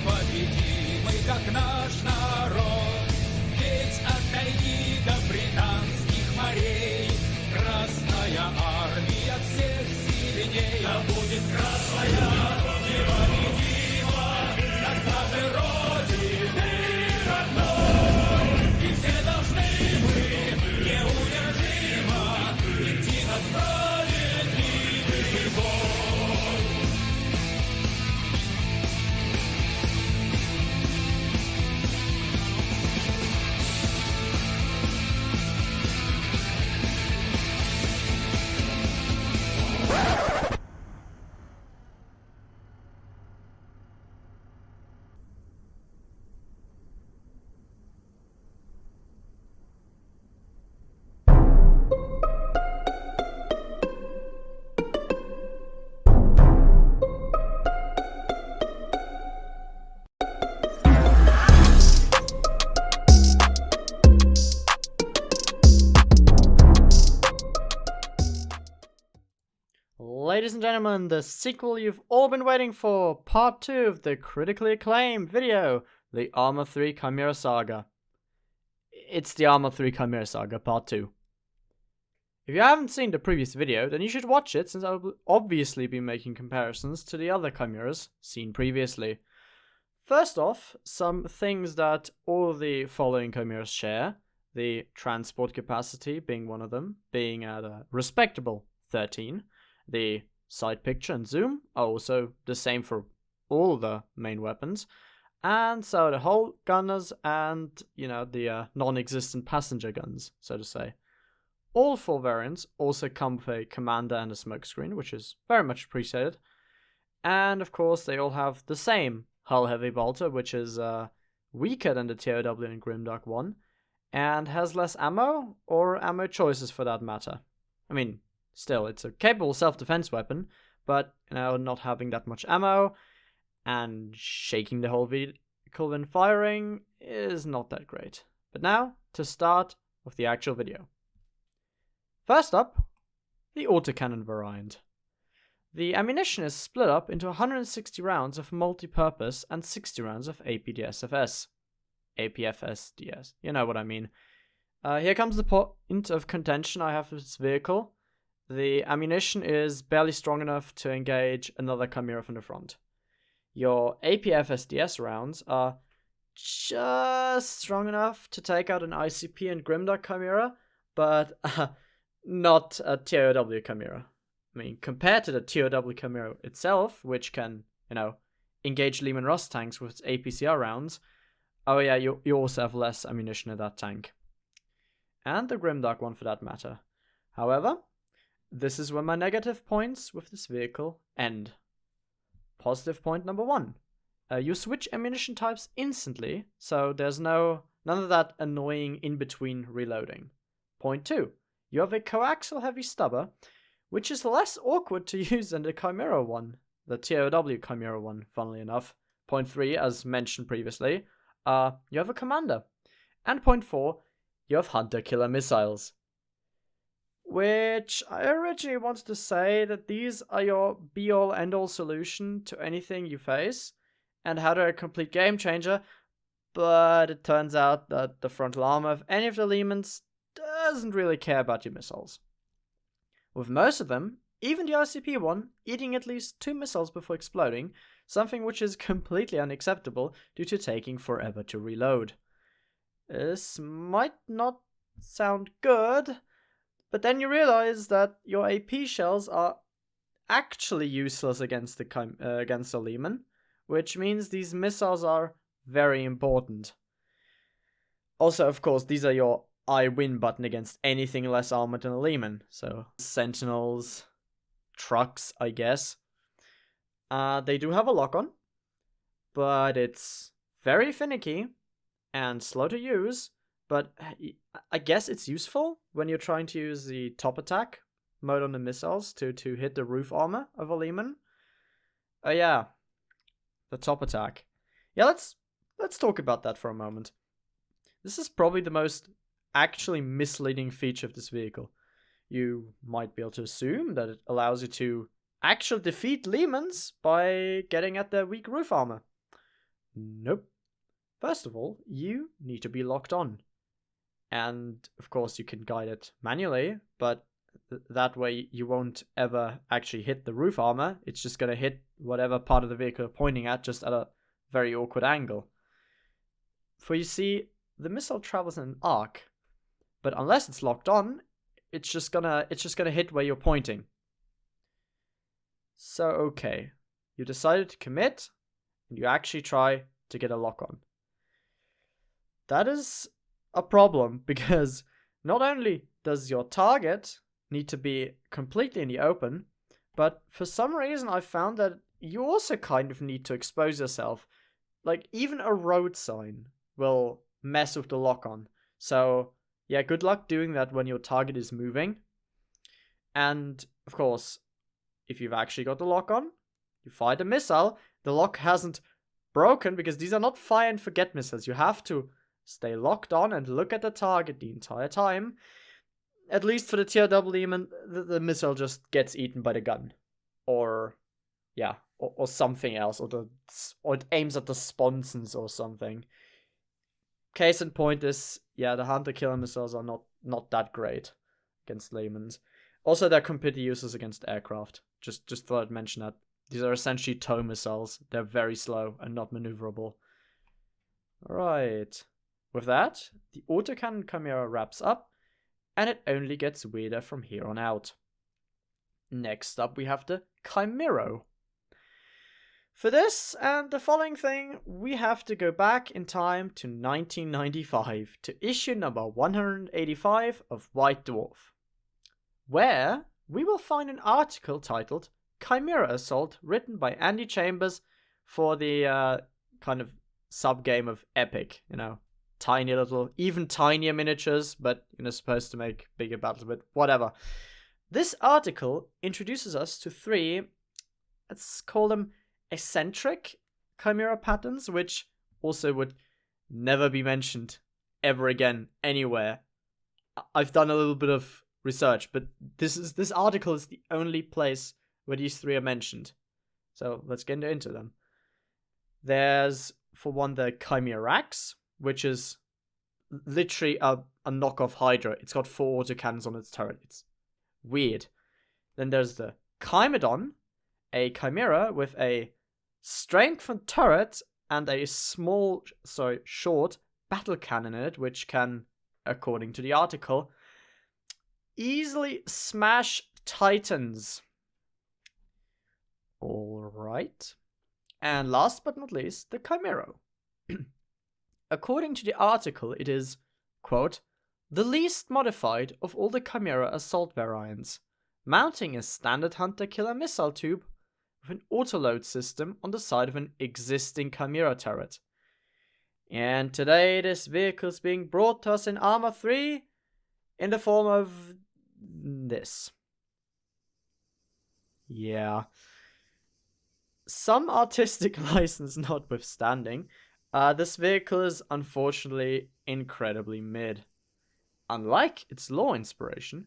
непобедимый, как наш народ. Ведь от тайги до британских морей Красная Армия всех сильней. Да будет красная непобедима на страже Родины родной. И все должны мы неудержимо идти на справедливый бой. Ladies and gentlemen, the sequel you've all been waiting for, part 2 of the critically acclaimed video, the ArmA3 Chimera Saga. It's the ArmA3 Chimera Saga, part 2. If you haven't seen the previous video, then you should watch it, since I will obviously be making comparisons to the other chimeras seen previously. First off, some things that all the following chimeras share, the transport capacity being one of them, being at a respectable 13. The side picture and zoom are also the same for all the main weapons, and so the whole gunners and, the non-existent passenger guns, so to say. All 4 variants also come with a commander and a smokescreen, which is very much appreciated. And of course they all have the same hull heavy bolter, which is weaker than the TOW and Grimdark one, and has less ammo, or ammo choices for that matter. I mean, still, it's a capable self-defense weapon, but, not having that much ammo and shaking the whole vehicle when firing is not that great. But now, to start with the actual video. First up, the Autocannon variant. The ammunition is split up into 160 rounds of multi-purpose and 60 rounds of APDSFS. APFSDS, you know what I mean. Here comes the point of contention I have with this vehicle. The ammunition is barely strong enough to engage another Chimera from the front. Your APFSDS rounds are just strong enough to take out an ICP and Grimdark Chimera, but not a TOW Chimera. I mean, compared to the TOW Chimera itself, which can, engage Lehman Russ tanks with its APCR rounds, oh yeah, you also have less ammunition in that tank. And the Grimdark one for that matter. However, this is where my negative points with this vehicle end. Positive point number 1. You switch ammunition types instantly, so there's none of that annoying in-between reloading. Point 2. You have a coaxial heavy stubber, which is less awkward to use than the Chimera one, the TOW Chimera one, funnily enough. Point 3, as mentioned previously, you have a commander. And point 4, you have hunter-killer missiles. Which I originally wanted to say that these are your be-all end-all solution to anything you face, and how they're a complete game changer, but it turns out that the frontal armor of any of the Lehmans doesn't really care about your missiles. With most of them, even the ICP one, eating at least 2 missiles before exploding, something which is completely unacceptable due to taking forever to reload. This might not sound good, but then you realize that your AP shells are actually useless against the Lehman, which means these missiles are very important. Also, of course, these are your I win button against anything less armored than a Lehman. So, Sentinels, trucks, I guess. They do have a lock-on, but it's very finicky and slow to use, but I guess it's useful when you're trying to use the top attack mode on the missiles to hit the roof armor of a Lehman. Yeah, the top attack. Yeah, let's talk about that for a moment. This is probably the most actually misleading feature of this vehicle. You might be able to assume that it allows you to actually defeat Lehmans by getting at their weak roof armor. Nope. First of all, you need to be locked on. And of course you can guide it manually, but that way you won't ever actually hit the roof armor. It's just going to hit whatever part of the vehicle you're pointing at, just at a very awkward angle. For you see, the missile travels in an arc, but unless it's locked on, it's just gonna hit where you're pointing. So okay, you decided to commit, and you actually try to get a lock on. That is a problem, because not only does your target need to be completely in the open, but for some reason I found that you also kind of need to expose yourself. Like, even a road sign will mess with the lock-on. So, yeah, good luck doing that when your target is moving. And, of course, if you've actually got the lock-on, you fire the missile, the lock hasn't broken, because these are not fire and forget missiles. You have to stay locked on and look at the target the entire time. At least for the tier double demon, the missile just gets eaten by the gun. Or, yeah, or something else. Or it aims at the sponsons or something. Case in point is, yeah, the hunter-killer missiles are not that great against laymen's. Also, they're completely useless against aircraft. Just thought I'd mention that. These are essentially tow missiles. They're very slow and not maneuverable. Alright. With that, the Autocannon Chimera wraps up, and it only gets weirder from here on out. Next up, we have the Chimerro. For this and the following thing, we have to go back in time to 1995 to issue number 185 of White Dwarf, where we will find an article titled Chimera Assault, written by Andy Chambers for the kind of sub-game of Epic, you know. Tiny little, even tinier miniatures, but, you know, supposed to make bigger battles, but whatever. This article introduces us to 3, let's call them eccentric Chimera patterns, which also would never be mentioned ever again anywhere. I've done a little bit of research, but this article is the only place where these 3 are mentioned. So let's get into them. There's, for one, the Chimerax, which is literally a knockoff Hydra. It's got 4 autocannons on its turret. It's weird. Then there's the Chimdeon, a Chimera with a strengthened turret and a short battle cannon in it, which can, according to the article, easily smash titans. Alright. And last but not least, the Chimerro. According to the article, it is, quote, the least modified of all the Chimera assault variants, mounting a standard hunter-killer missile tube with an autoload system on the side of an existing Chimera turret. And today this vehicle is being brought to us in ArmA3 in the form of this. Yeah. Some artistic license notwithstanding, this vehicle is unfortunately incredibly mid. Unlike its lore inspiration,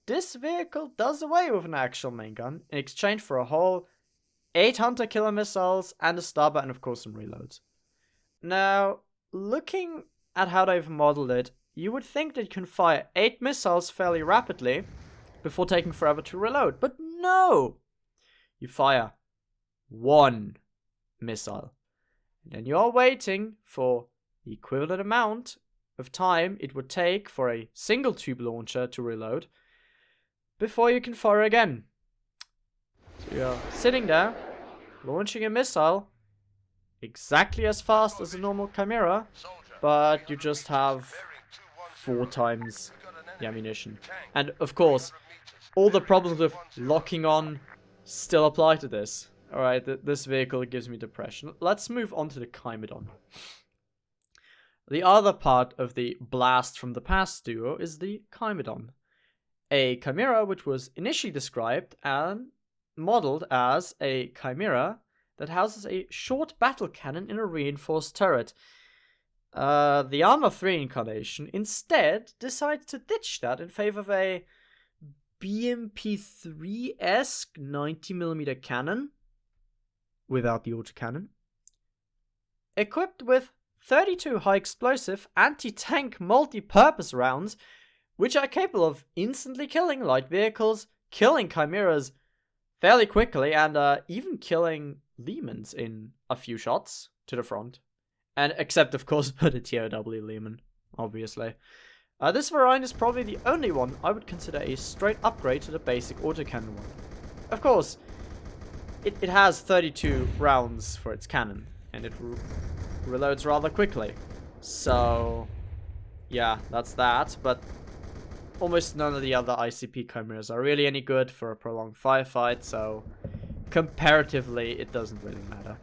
this vehicle does away with an actual main gun in exchange for a whole 8 hunter-killer missiles and a stubber and of course some reloads. Now, looking at how they've modeled it, you would think that you can fire 8 missiles fairly rapidly before taking forever to reload, but no! You fire 1 missile. And then you're waiting for the equivalent amount of time it would take for a single tube launcher to reload before you can fire again. So you're sitting there, launching a missile exactly as fast as a normal Chimera, but you just have 4 times the ammunition. And of course, all the problems with locking on still apply to this. Alright, this vehicle gives me depression. Let's move on to the Chimdeon. The other part of the Blast from the Past duo is the Chimdeon, a Chimera which was initially described and modeled as a Chimera that houses a short battle cannon in a reinforced turret. The ArmA3 incarnation instead decided to ditch that in favor of a BMP3-esque 90mm cannon without the autocannon, equipped with 32 high explosive anti-tank multi-purpose rounds, which are capable of instantly killing light vehicles, killing chimeras fairly quickly, and even killing Lehmans in a few shots to the front. And except, of course, for the TOW Lehman, obviously. This variant is probably the only one I would consider a straight upgrade to the basic autocannon one. Of course, it has 32 rounds for its cannon, and it reloads rather quickly. So, yeah, that's that, but almost none of the other ICP chimeras are really any good for a prolonged firefight, so comparatively, it doesn't really matter.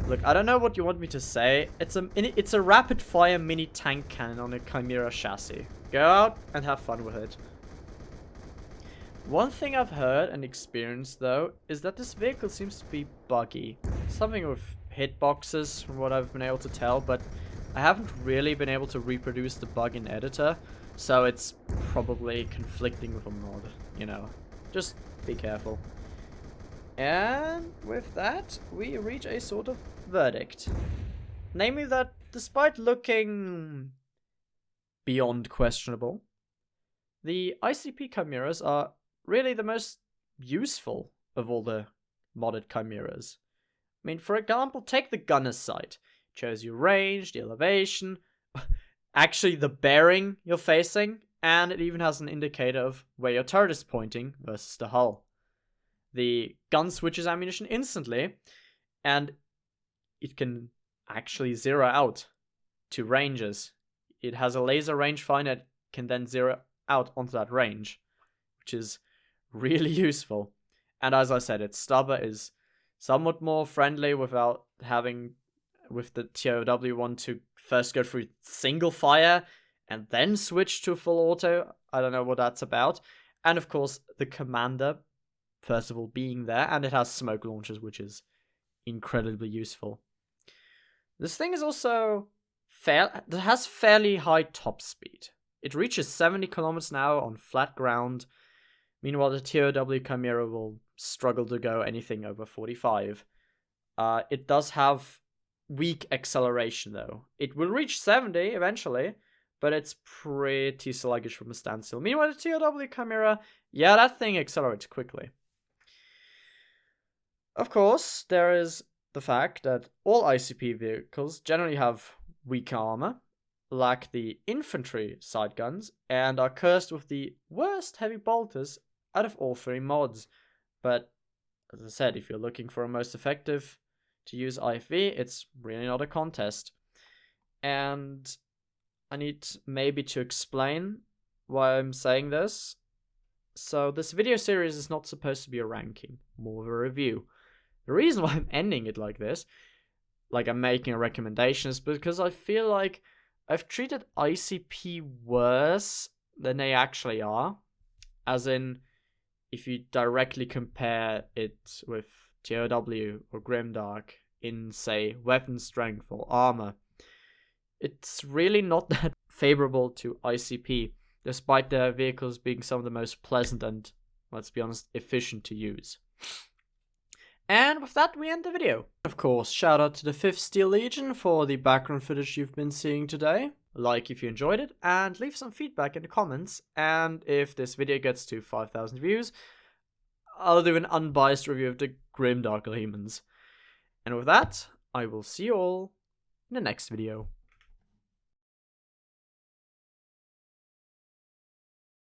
Look, I don't know what you want me to say. It's a rapid-fire mini tank cannon on a Chimera chassis. Go out and have fun with it. One thing I've heard and experienced, though, is that this vehicle seems to be buggy. Something with hitboxes, from what I've been able to tell, but I haven't really been able to reproduce the bug in editor, so it's probably conflicting with a mod, you know. Just be careful. And with that, we reach a sort of verdict. Namely that, despite looking beyond questionable, the ICP chimeras are really the most useful of all the modded chimeras. I mean, for example, take the gunner's sight. It shows you range, the elevation, actually the bearing you're facing, and it even has an indicator of where your turret is pointing versus the hull. The gun switches ammunition instantly, and it can actually zero out to ranges. It has a laser rangefinder that can then zero out onto that range, which is really useful. And as I said, its stubber is somewhat more friendly without having, with the TOW one, to first go through single fire and then switch to full auto. I don't know what that's about. And of course, the commander, first of all, being there, and it has smoke launchers, which is incredibly useful. This thing is also it has fairly high top speed. It reaches 70 kilometers an hour on flat ground. Meanwhile, the TOW Chimera will struggle to go anything over 45. It does have weak acceleration, though. It will reach 70 eventually, but it's pretty sluggish from a standstill. Meanwhile, the TOW Chimera, yeah, that thing accelerates quickly. Of course, there is the fact that all ICP vehicles generally have weak armor, lack the infantry side guns, and are cursed with the worst heavy bolters out of all three mods. But, as I said, if you're looking for a most effective to use IFV, it's really not a contest. And I need maybe to explain why I'm saying this. So this video series is not supposed to be a ranking, more of a review. The reason why I'm ending it like this, like I'm making a recommendation, is because I feel like I've treated ICP worse than they actually are. As in, if you directly compare it with TOW or Grimdark in, say, weapon strength or armor, it's really not that favorable to ICP, despite their vehicles being some of the most pleasant and, let's be honest, efficient to use. And with that, we end the video. Of course, shout out to the 5th Steel Legion for the background footage you've been seeing today. Like if you enjoyed it, and leave some feedback in the comments. And if this video gets to 5,000 views, I'll do an unbiased review of the Grimdark Lehmans. And with that, I will see you all in the next video.